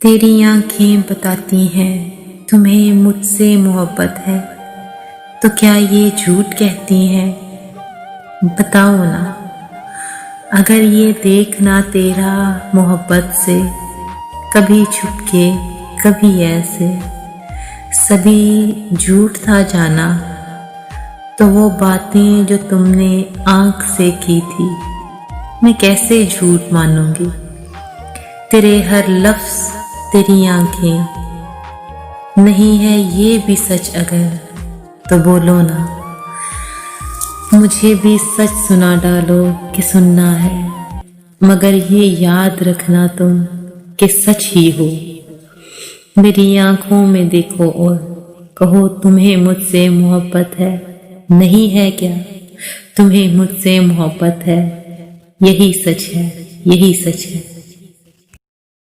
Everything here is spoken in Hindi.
तेरी आंखें बताती हैं तुम्हें मुझसे मोहब्बत है, तो क्या ये झूठ कहती हैं? बताओ ना, अगर ये देखना तेरा मोहब्बत से, कभी छुपके कभी ऐसे, सभी झूठ था जाना, तो वो बातें जो तुमने आंख से की थी, मैं कैसे झूठ मानूंगी? तेरे हर लफ्ज़, तेरी आंखें, नहीं है ये भी सच अगर, तो बोलो ना, मुझे भी सच सुना डालो कि सुनना है, मगर ये याद रखना तुम कि सच ही हो। मेरी आंखों में देखो और कहो तुम्हें मुझसे मोहब्बत है, नहीं है क्या? तुम्हें मुझसे मोहब्बत है, यही सच है, यही सच है।